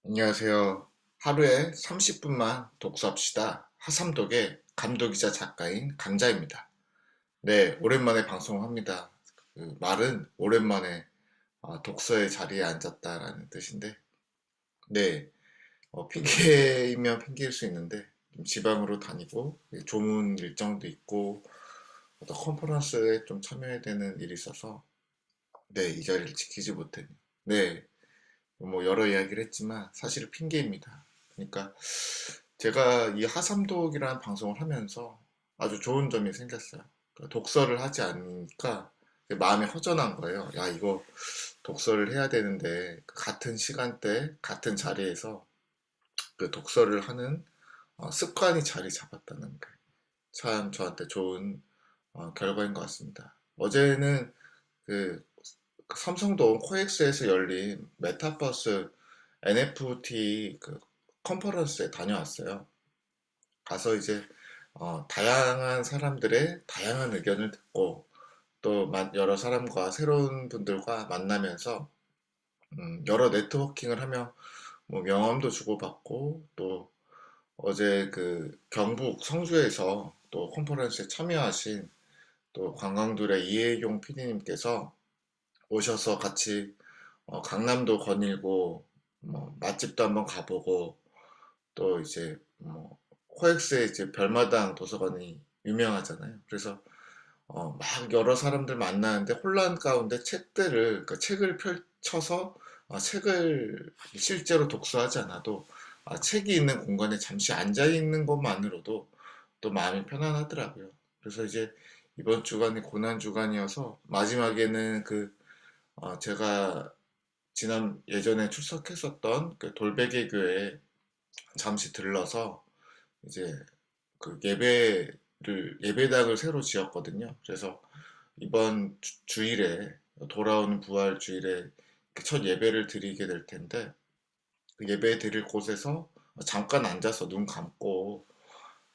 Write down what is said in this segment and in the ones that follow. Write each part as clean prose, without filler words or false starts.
안녕하세요. 하루에 30분만 독서합시다. 하삼독의 감독이자 작가인 강자입니다. 네, 오랜만에 방송합니다. 그 말은 오랜만에 독서의 자리에 앉았다라는 뜻인데, 네, 핑계이면 핑계일 수 있는데, 좀 지방으로 다니고, 조문 일정도 있고, 어떤 컨퍼런스에 좀 참여해야 되는 일이 있어서, 네, 이 자리를 지키지 못했네요. 네, 뭐 여러 이야기를 했지만 사실은 핑계입니다. 그러니까 제가 이 하삼독이라는 방송을 하면서 아주 좋은 점이 생겼어요. 그러니까 독서를 하지 않으니까 마음이 허전한 거예요. 야, 이거 독서를 해야 되는데 그 같은 시간대, 같은 자리에서 그 독서를 하는 습관이 자리 잡았다는 게 참 저한테 좋은 결과인 것 같습니다. 어제는 그 삼성동 코엑스에서 열린 메타버스 NFT 그 컨퍼런스에 다녀왔어요. 가서 이제 다양한 사람들의 다양한 의견을 듣고 또 여러 사람과 새로운 분들과 만나면서 여러 네트워킹을 하며 뭐 명함도 주고받고 또 어제 그 경북 성주에서 또 컨퍼런스에 참여하신 또 관광둘의 이혜용 PD님께서 오셔서 같이 강남도 거닐고 뭐 맛집도 한번 가보고 또 이제 뭐 코엑스의 이제 별마당 도서관이 유명하잖아요. 그래서 막 여러 사람들 만나는데 혼란 가운데 책들을 그 책을 펼쳐서 책을 실제로 독서하지 않아도 책이 있는 공간에 잠시 앉아 있는 것만으로도 또 마음이 편안하더라고요. 그래서 이제 이번 주간이 고난 주간이어서 마지막에는 제가 지난 예전에 출석했었던 그 돌베개 교회에 잠시 들러서 이제 그 예배당을 새로 지었거든요. 그래서 이번 주일에 돌아오는 부활 주일에 그첫 예배를 드리게 될 텐데 그 예배 드릴 곳에서 잠깐 앉아서 눈 감고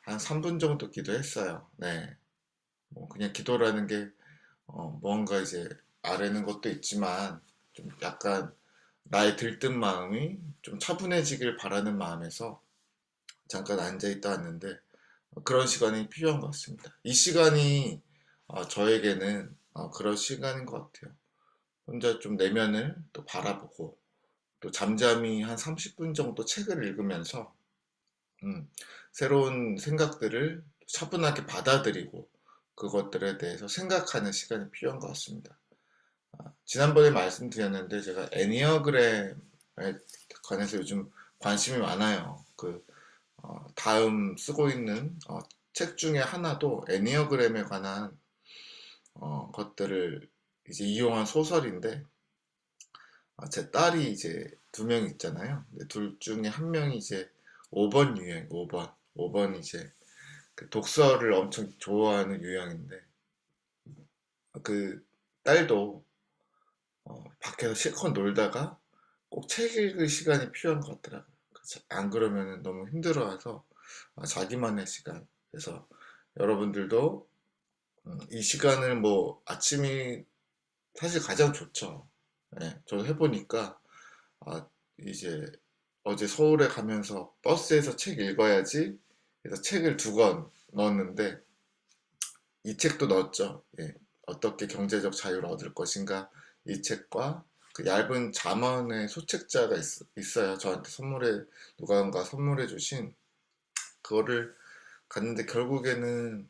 한 3분 정도 기도했어요. 네. 뭐 그냥 기도라는 게 뭔가 이제 아뢰는 것도 있지만 좀 약간 나의 들뜬 마음이 좀 차분해지길 바라는 마음에서 잠깐 앉아있다 왔는데 그런 시간이 필요한 것 같습니다. 이 시간이 저에게는 그런 시간인 것 같아요. 혼자 좀 내면을 또 바라보고 또 잠잠히 한 30분 정도 책을 읽으면서 음, 새로운 생각들을 차분하게 받아들이고 그것들에 대해서 생각하는 시간이 필요한 것 같습니다. 지난번에 말씀드렸는데 제가 애니어그램에 관해서 요즘 관심이 많아요. 다음 쓰고 있는 책 중에 하나도 애니어그램에 관한 것들을 이제 이용한 소설인데 제 딸이 이제 두 명 있잖아요. 근데 둘 중에 한 명이 이제 5번 유형, 5번. 5번이 이제 그 독서를 엄청 좋아하는 유형인데 그 딸도 밖에서 실컷 놀다가 꼭 책 읽을 시간이 필요한 것 같더라고요. 안 그러면 너무 힘들어해서 자기만의 시간. 그래서 여러분들도 이 시간을 뭐 아침이 사실 가장 좋죠. 예, 저도 해보니까 아, 이제 어제 서울에 가면서 버스에서 책 읽어야지 그래서 책을 2권 넣었는데 이 책도 넣었죠. 예, 어떻게 경제적 자유를 얻을 것인가 이 책과 그 얇은 잠언의 소책자가 있어요. 저한테 누가가 선물해 주신 그거를 갔는데 결국에는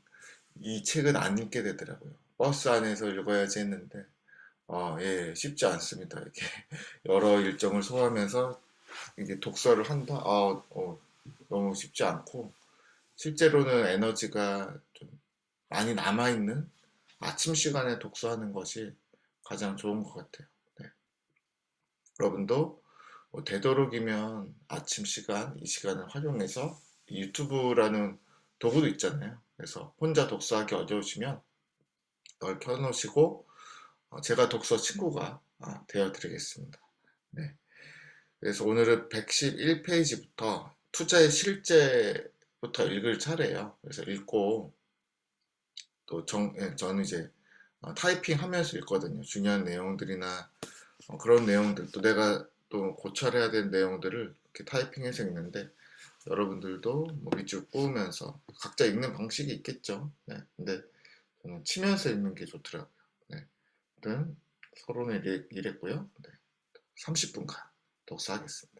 이 책은 안 읽게 되더라고요. 버스 안에서 읽어야지 했는데 예, 쉽지 않습니다. 이렇게 여러 일정을 소화하면서 이게 독서를 한다? 너무 쉽지 않고 실제로는 에너지가 좀 많이 남아있는 아침 시간에 독서하는 것이 가장 좋은 것 같아요. 네. 여러분도 뭐 되도록이면 아침 시간, 이 시간을 활용해서 이 유튜브라는 도구도 있잖아요. 그래서 혼자 독서하기 어려우시면 그걸 켜놓으시고 제가 독서 친구가 되어 드리겠습니다. 네. 그래서 오늘은 111페이지부터 투자의 실제부터 읽을 차례예요. 그래서 읽고 저는 이제 타이핑 하면서 읽거든요. 중요한 내용들이나 그런 내용들 또 내가 또 고찰해야 될 내용들을 이렇게 타이핑해서 읽는데 여러분들도 뭐 밑줄 그으면서 각자 읽는 방식이 있겠죠. 네, 근데 저는 치면서 읽는 게 좋더라고요. 네, 아무튼 서론을 이랬고요. 네, 30분간 독서하겠습니다.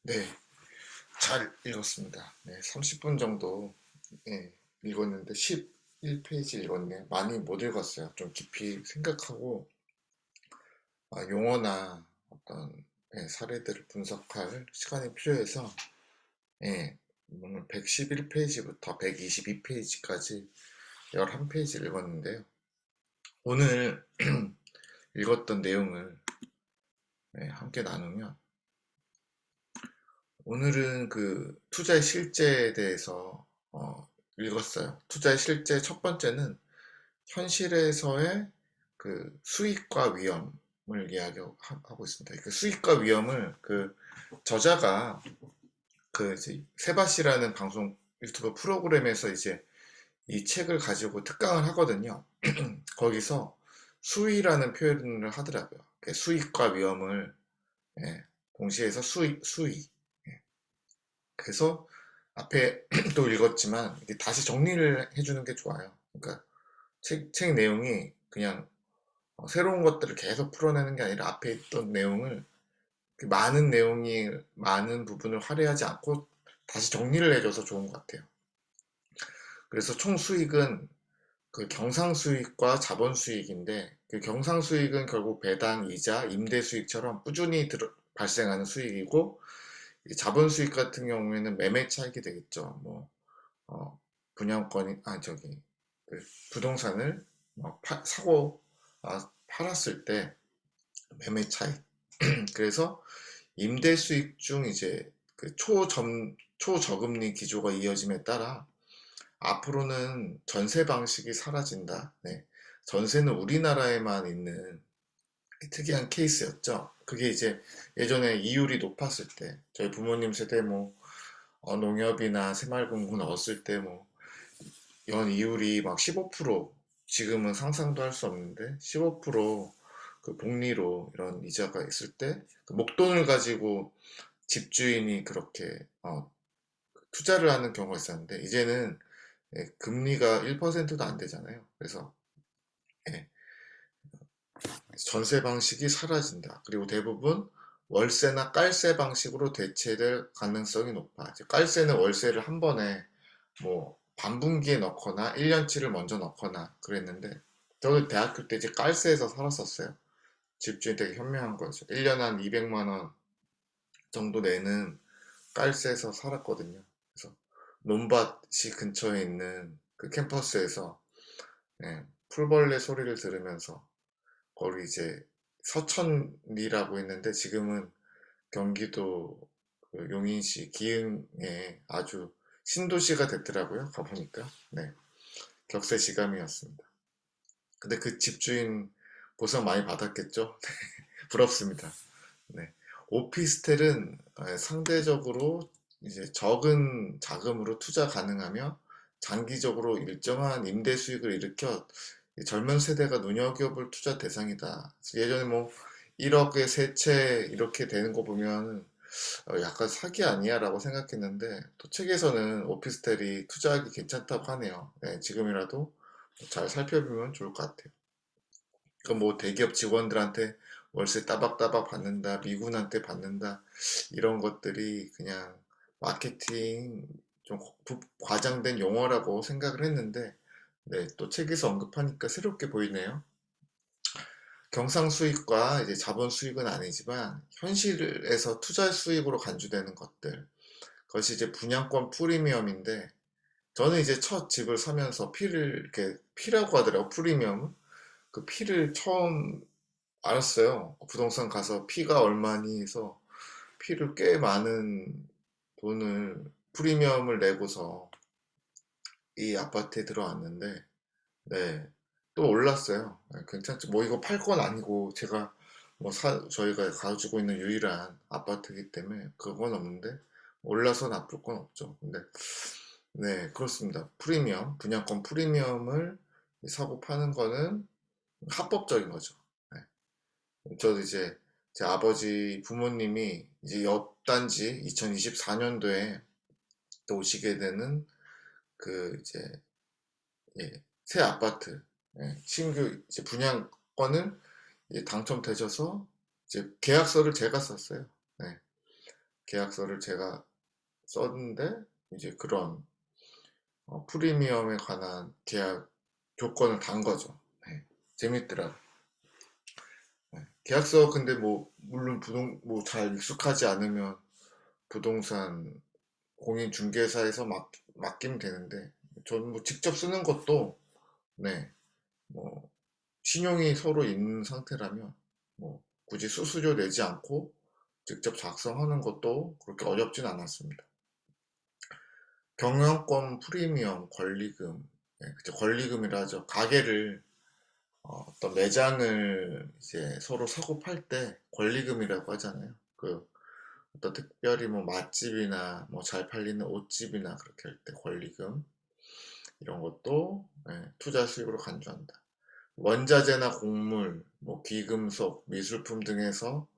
네, 잘 읽었습니다. 네, 30분 정도 예, 읽었는데 11페이지 읽었네요. 많이 못 읽었어요. 좀 깊이 생각하고 용어나 어떤 사례들을 분석할 시간이 필요해서 오늘 111페이지부터 122페이지까지 11페이지를 읽었는데요. 오늘 읽었던 내용을 함께 나누면 오늘은 그 투자의 실제에 대해서 읽었어요. 투자의 실제 첫 번째는 현실에서의 그 수익과 위험을 이야기하고 있습니다. 그 수익과 위험을 그 저자가 그 이제 세바시라는 방송 유튜브 프로그램에서 이제 이 책을 가지고 특강을 하거든요. 거기서 수위라는 표현을 하더라고요. 수익과 위험을 동시에 해서 수위. 그래서 앞에 또 읽었지만 이게 다시 정리를 해주는 게 좋아요. 그러니까 책 내용이 그냥 새로운 것들을 계속 풀어내는 게 아니라 앞에 있던 내용을 많은 내용이 많은 부분을 할애하지 않고 다시 정리를 해줘서 좋은 것 같아요. 그래서 총 수익은 그 경상 수익과 자본 수익인데 그 경상 수익은 결국 배당, 이자, 임대 수익처럼 꾸준히 발생하는 수익이고 자본 수익 같은 경우에는 매매 차익이 되겠죠. 뭐 분양권이 저기 그 부동산을 사고 팔았을 때 매매 차익. 그래서 임대 수익 중 이제 그 초저금리 기조가 이어짐에 따라 앞으로는 전세 방식이 사라진다. 네. 전세는 우리나라에만 있는 특이한 케이스였죠. 그게 이제 예전에 이율이 높았을 때 저희 부모님 세대 뭐 농협이나 새마을금고 넣었을 때 뭐 연 이율이 막 15%, 지금은 상상도 할 수 없는데 15%그 복리로 이런 이자가 있을 때그 목돈을 가지고 집주인이 그렇게 투자를 하는 경우가 있었는데 이제는 금리가 1%도 안 되잖아요. 그래서 예, 전세 방식이 사라진다. 그리고 대부분 월세나 깔세 방식으로 대체될 가능성이 높아. 깔세는 월세를 한 번에 뭐 반분기에 넣거나 1년치를 먼저 넣거나 그랬는데 저도 대학교 때 이제 깔세에서 살았었어요. 집주인 되게 현명한 거죠. 1년 한 200만 원 정도 내는 깔세에서 살았거든요. 그래서 논밭이 근처에 있는 그 캠퍼스에서 풀벌레 소리를 들으면서 거기 이제 서천리라고 했는데 지금은 경기도 그 용인시 기흥에 아주 신도시가 됐더라고요. 가보니까. 네. 격세지감이었습니다. 근데 그 집주인 보상 많이 받았겠죠? 부럽습니다. 네. 오피스텔은 상대적으로 이제 적은 자금으로 투자 가능하며 장기적으로 일정한 임대 수익을 일으켜 젊은 세대가 눈여겨볼 투자 대상이다. 예전에 뭐 1억에 세 채 이렇게 되는 거 보면 약간 사기 아니야 라고 생각했는데 또 책에서는 오피스텔이 투자하기 괜찮다고 하네요. 네, 지금이라도 잘 살펴보면 좋을 것 같아요. 그 뭐 대기업 직원들한테 월세 따박따박 받는다, 미군한테 받는다, 이런 것들이 그냥 마케팅 좀 과장된 용어라고 생각을 했는데, 네, 또 책에서 언급하니까 새롭게 보이네요. 경상 수익과 이제 자본 수익은 아니지만 현실에서 투자 수익으로 간주되는 것들, 그것이 이제 분양권 프리미엄인데, 저는 이제 첫 집을 사면서 피라고 하더라고, 프리미엄. 그 피를 처음 알았어요. 부동산 가서 피가 얼마니 해서 피를 꽤 많은 돈을 프리미엄을 내고서 이 아파트에 들어왔는데 네, 또 올랐어요. 네, 괜찮죠. 뭐 이거 팔 건 아니고 제가 뭐 저희가 가지고 있는 유일한 아파트이기 때문에 그건 없는데 올라서 나쁠 건 없죠. 근데 네, 그렇습니다. 분양권 프리미엄을 사고 파는 거는 합법적인 거죠. 네. 저도 이제 제 아버지 부모님이 이제 옆 단지 2024년도에 또 오시게 되는 그 이제 새 아파트 신규 이제 분양 건을 당첨되셔서 이제 계약서를 제가 썼어요. 네. 계약서를 제가 썼는데 이제 그런 프리미엄에 관한 계약 조건을 단 거죠. 네. 재밌더라고요. 네. 계약서 근데 뭐 물론 뭐 잘 익숙하지 않으면 부동산 공인중개사에서 맡기면 되는데 저는 뭐 직접 쓰는 것도 네, 뭐 신용이 서로 있는 상태라면 뭐 굳이 수수료 내지 않고 직접 작성하는 것도 그렇게 어렵진 않았습니다. 경영권 프리미엄 권리금, 네, 그쵸, 권리금이라 하죠. 가게를 어떤 매장을 이제 서로 사고 팔 때 권리금이라고 하잖아요. 그 어떤 특별히 뭐 맛집이나 뭐 잘 팔리는 옷집이나 그렇게 할 때 권리금 이런 것도 투자 수익으로 간주한다. 원자재나 곡물, 뭐 귀금속, 미술품 등에서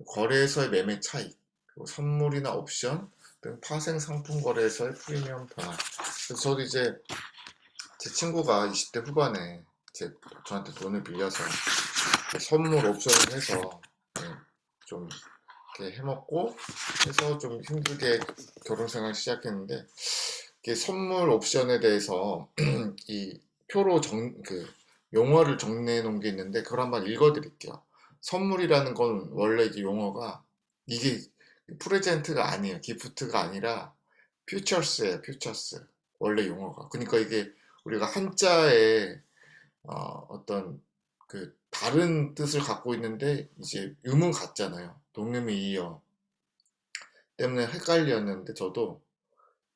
거래에서의 매매 차익, 그리고 선물이나 옵션 등 파생 상품 거래에서의 프리미엄 변화. 그래서 저도 이제 제 친구가 20대 후반에 저한테 돈을 빌려서 선물 옵션을 해서 좀 이렇게 해먹고 해서 좀 힘들게 결혼 생활 시작했는데 이게 선물 옵션에 대해서 이 표로 용어를 정리해 놓은 게 있는데 그걸 한번 읽어 드릴게요. 선물이라는 건 원래 이게 용어가 이게 프레젠트가 아니에요. 기프트가 아니라 퓨처스예요. 퓨처스. 원래 용어가. 그러니까 이게 우리가 한자에 어떤 그 다른 뜻을 갖고 있는데 이제 음은 같잖아요. 동음이 이어 때문에 헷갈렸는데 저도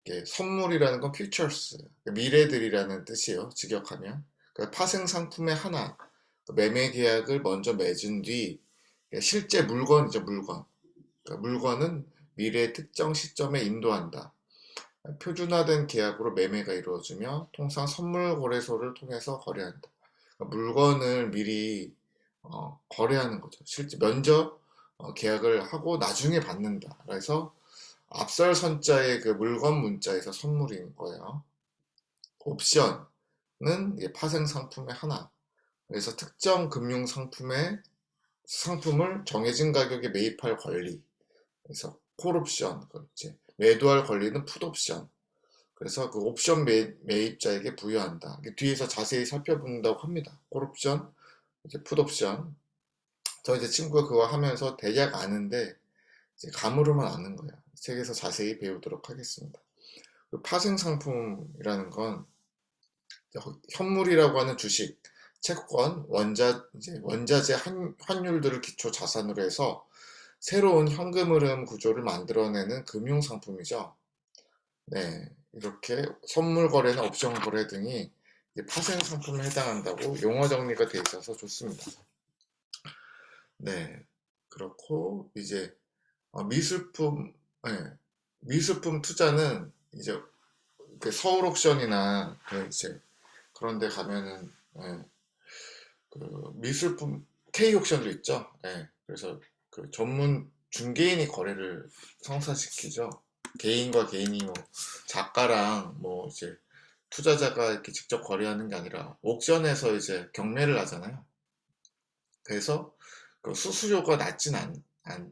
이게 선물이라는 건 futures, 미래들이라는 뜻이에요. 직역하면. 그러니까 파생 상품의 하나, 매매 계약을 먼저 맺은 뒤 실제 물건이죠, 물건. 그러니까 물건은 미래의 특정 시점에 인도한다. 표준화된 계약으로 매매가 이루어지며 통상 선물 거래소를 통해서 거래한다. 그러니까 물건을 미리 거래하는 거죠. 실제 먼저 계약을 하고 나중에 받는다. 그래서 앞설 선자의 그 물건 문자에서 선물인 거예요. 옵션은 파생 상품의 하나. 그래서 특정 금융 상품을 정해진 가격에 매입할 권리. 그래서 콜옵션, 그렇지. 매도할 권리는 풋옵션. 그래서 그 옵션 매입자에게 부여한다. 뒤에서 자세히 살펴본다고 합니다. 콜옵션, 이제 풋옵션. 저 이제 친구가 그거 하면서 대략 아는데 이제 감으로만 아는 거야. 책에서 자세히 배우도록 하겠습니다. 그 파생 상품이라는 건 현물이라고 하는 주식, 채권, 원자재 환율들을 기초 자산으로 해서 새로운 현금 흐름 구조를 만들어내는 금융 상품이죠. 네, 이렇게 선물 거래나 옵션 거래 등이 파생 상품에 해당한다고 용어 정리가 되어 있어서 좋습니다. 네, 그렇고 이제 미술품, 네, 미술품 투자는 이제 서울 옥션이나 이제 그런 데 가면은 그 미술품 K 옥션도 있죠. 그래서 그 전문 중개인이 거래를 성사시키죠. 개인과 개인이 뭐 작가랑 뭐 이제 투자자가 이렇게 직접 거래하는 게 아니라 옥션에서 이제 경매를 하잖아요. 그래서 그 수수료가 낮진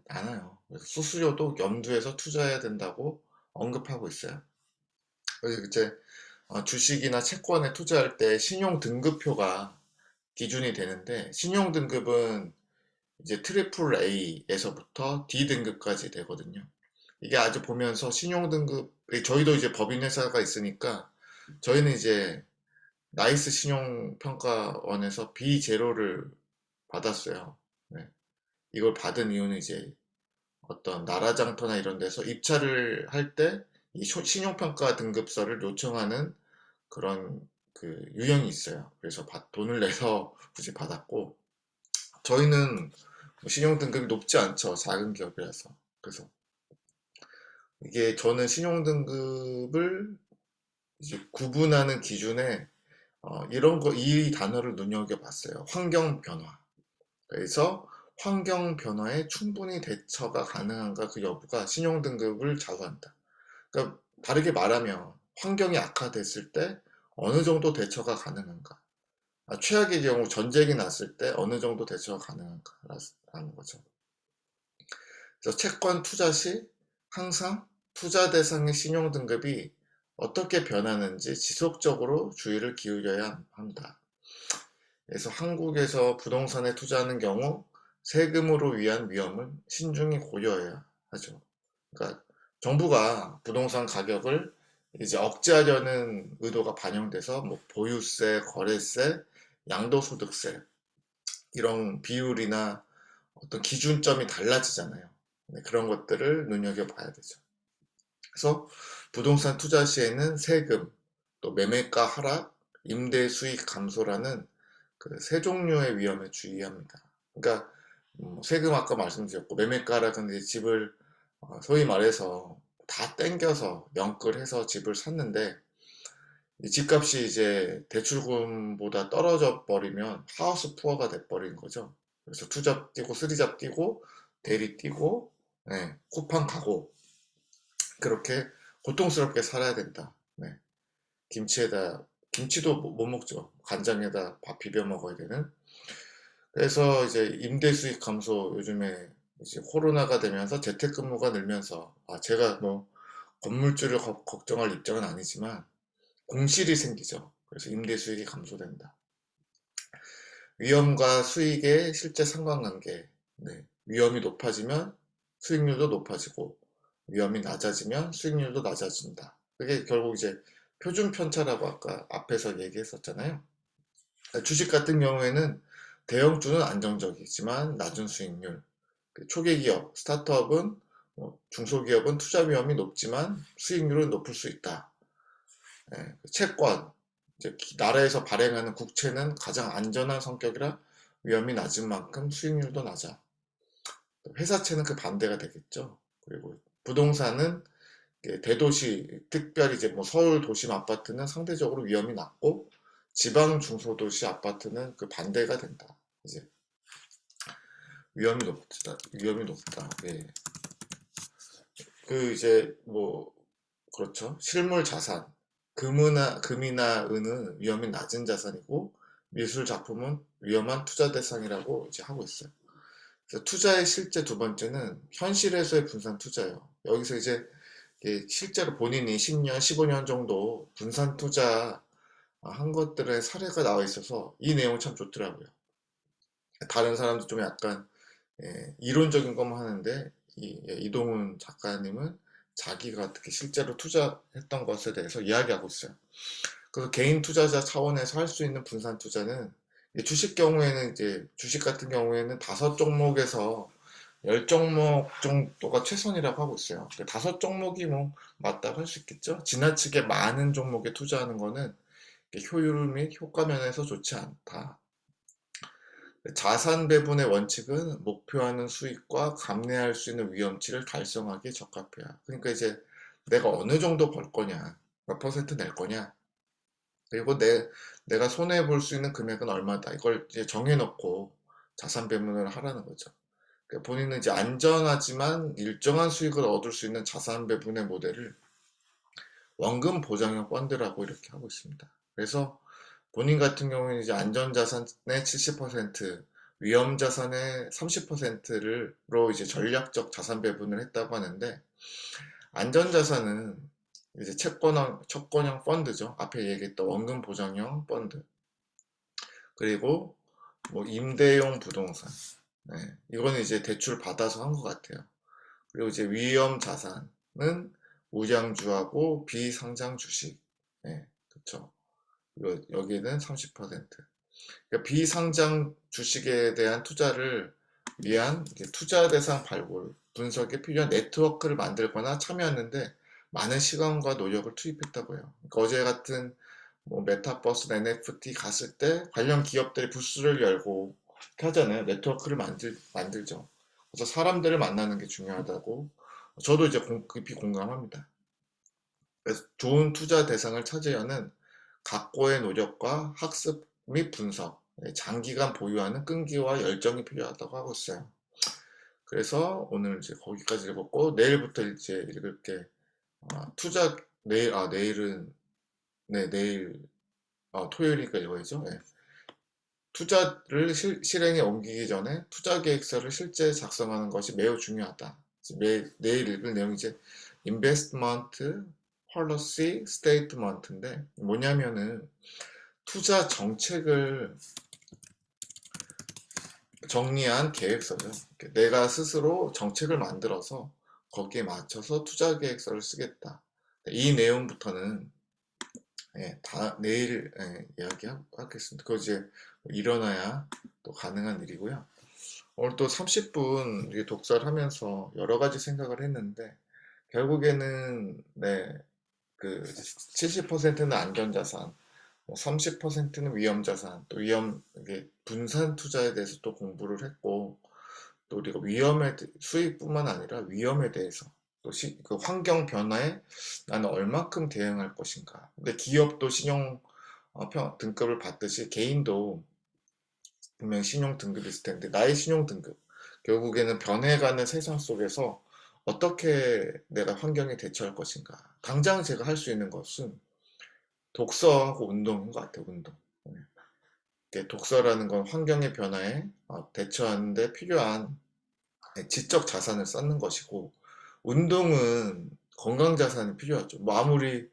않아요. 그래서 수수료도 염두에서 투자해야 된다고 언급하고 있어요. 그래서 이제 주식이나 채권에 투자할 때 신용 등급표가 기준이 되는데 신용 등급은 이제 트리플 A에서부터 D 등급까지 되거든요. 이게 아주 보면서 신용 등급 저희도 이제 법인 회사가 있으니까 저희는 이제 나이스 신용평가원에서 B0를 받았어요. 네. 이걸 받은 이유는 이제 어떤 나라장터나 이런 데서 입찰을 할 때 이 신용평가 등급서를 요청하는 그런 그 유형이 있어요. 그래서 돈을 내서 굳이 받았고 저희는 신용 등급이 높지 않죠. 작은 기업이라서. 그래서 이게 저는 신용 등급을 이제 구분하는 기준에 이 단어를 눈여겨봤어요. 환경 변화. 그래서 환경 변화에 충분히 대처가 가능한가 그 여부가 신용 등급을 좌우한다. 그러니까 다르게 말하면 환경이 악화됐을 때 어느 정도 대처가 가능한가. 최악의 경우 전쟁이 났을 때 어느 정도 대처가 가능한가라는 거죠. 그래서 채권 투자 시 항상 투자 대상의 신용 등급이 어떻게 변하는지 지속적으로 주의를 기울여야 합니다. 그래서 한국에서 부동산에 투자하는 경우 세금으로 위한 위험을 신중히 고려해야 하죠. 그러니까 정부가 부동산 가격을 이제 억제하려는 의도가 반영돼서 뭐 보유세, 거래세, 양도소득세 이런 비율이나 어떤 기준점이 달라지잖아요. 네, 그런 것들을 눈여겨봐야 되죠. 그래서 부동산 투자 시에는 세금, 또 매매가 하락, 임대 수익 감소라는 그 세 종류의 위험에 주의합니다. 그러니까 세금 아까 말씀드렸고 매매가 하락은 이제 집을 소위 말해서 다 땡겨서 연끌해서 집을 샀는데 이 집값이 이제 대출금보다 떨어져 버리면 하우스 푸어가 돼 버린 거죠. 그래서 투잡 뛰고 쓰리잡 뛰고 대리 뛰고 쿠팡 가고 그렇게 고통스럽게 살아야 된다. 네. 김치도 못 먹죠. 간장에다 밥 비벼 먹어야 되는. 그래서 이제 임대 수익 감소 요즘에 이제 코로나가 되면서 재택근무가 늘면서 제가 뭐 건물주를 걱정할 입장은 아니지만 공실이 생기죠. 그래서 임대 수익이 감소된다. 위험과 수익의 실제 상관관계. 네. 위험이 높아지면 수익률도 높아지고 위험이 낮아지면 수익률도 낮아진다. 그게 결국 이제 표준 편차라고 아까 앞에서 얘기했었잖아요. 주식 같은 경우에는 대형주는 안정적이지만 낮은 수익률. 초기 기업, 스타트업은 중소기업은 투자 위험이 높지만 수익률은 높을 수 있다. 채권, 이제 나라에서 발행하는 국채는 가장 안전한 성격이라 위험이 낮은 만큼 수익률도 낮아. 회사채는 그 반대가 되겠죠. 그리고 부동산은 대도시, 특별히 이제 뭐 서울 도심 아파트는 상대적으로 위험이 낮고 지방 중소도시 아파트는 그 반대가 된다. 이제 위험이 높다. 예. 그 이제 뭐 그렇죠. 실물 자산, 금이나 은은 위험이 낮은 자산이고 미술 작품은 위험한 투자 대상이라고 이제 하고 있어요. 그래서 투자의 실제 두 번째는 현실에서의 분산 투자예요. 여기서 이제 실제로 본인이 10년, 15년 정도 분산 투자 한 것들의 사례가 나와 있어서 이 내용 참 좋더라고요. 다른 사람도 좀 약간 이론적인 것만 하는데 이동훈 작가님은 자기가 어떻게 실제로 투자했던 것에 대해서 이야기하고 있어요. 그래서 개인 투자자 차원에서 할 수 있는 분산 투자는 주식 같은 경우에는 5종목에서 10종목 정도가 최선이라고 하고 있어요. 5종목이 뭐 맞다고 할 수 있겠죠. 지나치게 많은 종목에 투자하는 거는 효율 및 효과 면에서 좋지 않다. 자산 배분의 원칙은 목표하는 수익과 감내할 수 있는 위험치를 달성하기에 적합해야. 그러니까 이제 내가 어느 정도 벌 거냐, 몇 퍼센트 낼 거냐, 그리고 내가 손해 볼 수 있는 금액은 얼마다. 이걸 이제 정해놓고 자산 배분을 하라는 거죠. 그러니까 본인은 이제 안전하지만 일정한 수익을 얻을 수 있는 자산 배분의 모델을 원금 보장형 펀드라고 이렇게 하고 있습니다. 그래서 본인 같은 경우는 이제 안전자산의 70%, 위험자산의 30%로 이제 전략적 자산 배분을 했다고 하는데, 안전자산은 이제 채권형 펀드죠. 앞에 얘기했던 원금 보장형 펀드. 그리고 뭐 임대용 부동산. 네, 이거는 이제 대출 받아서 한 것 같아요. 그리고 이제 위험 자산은 우량주하고 비상장 주식. 네, 그렇죠. 여기는 30%. 그러니까 비상장 주식에 대한 투자를 위한 투자 대상 발굴, 분석에 필요한 네트워크를 만들거나 참여하는데 많은 시간과 노력을 투입했다고 해요. 그러니까 어제 같은 뭐 메타버스, NFT 갔을 때 관련 기업들이 부스를 열고 이렇게 하잖아요. 네트워크를 만들죠. 그래서 사람들을 만나는 게 중요하다고 저도 이제 깊이 공감합니다. 그래서 좋은 투자 대상을 찾으려는 각고의 노력과 학습 및 분석, 장기간 보유하는 끈기와 열정이 필요하다고 하고 있어요. 그래서 오늘 이제 거기까지 읽었고 내일부터 이제 읽을게. 내일은 네 내일 토요일이니까 읽어야죠. 네. 투자를 실행에 옮기기 전에 투자 계획서를 실제 작성하는 것이 매우 중요하다. 내일 읽을 내용이 이제 Investment Policy Statement인데 뭐냐면은 투자 정책을 정리한 계획서죠. 내가 스스로 정책을 만들어서 거기에 맞춰서 투자 계획서를 쓰겠다. 이 내용부터는 내일 이야기하겠습니다. 그거 이제 일어나야 또 가능한 일이고요. 오늘 또 30분 독서를 하면서 여러 가지 생각을 했는데 결국에는 그 70%는 안전자산, 30%는 위험자산, 또 이게 분산 투자에 대해서 또 공부를 했고, 또 우리가 수익뿐만 아니라 위험에 대해서 또 그 환경 변화에 나는 얼마큼 대응할 것인가. 근데 기업도 신용 등급을 받듯이 개인도 분명 신용 등급이 있을 텐데 나의 신용 등급 결국에는 변해가는 세상 속에서 어떻게 내가 환경에 대처할 것인가. 당장 제가 할 수 있는 것은 독서하고 운동인 것 같아요. 운동. 독서라는 건 환경의 변화에 대처하는 데 필요한 지적 자산을 쌓는 것이고, 운동은 건강 자산이 필요하죠. 뭐 아무리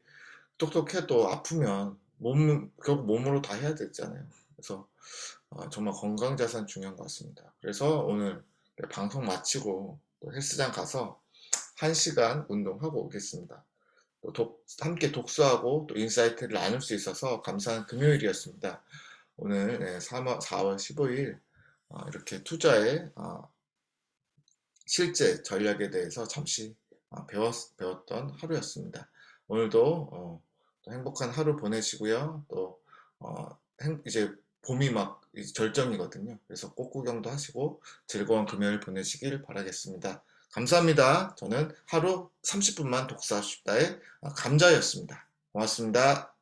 똑똑해도 아프면 결국 몸으로 다 해야 되잖아요. 그래서 정말 건강 자산 중요한 것 같습니다. 그래서 오늘 방송 마치고 또 헬스장 가서 1시간 운동하고 오겠습니다. 또 함께 독서하고 또 인사이트를 나눌 수 있어서 감사한 금요일이었습니다. 오늘 4월 15일 이렇게 투자의 실제 전략에 대해서 잠시 배웠던 하루였습니다. 오늘도 또 행복한 하루 보내시고요. 또 이제 봄이 막 이제 절정이거든요. 그래서 꽃구경도 하시고 즐거운 금요일 보내시길 바라겠습니다. 감사합니다. 저는 하루 30분만 독서하십시다의 감자였습니다. 고맙습니다.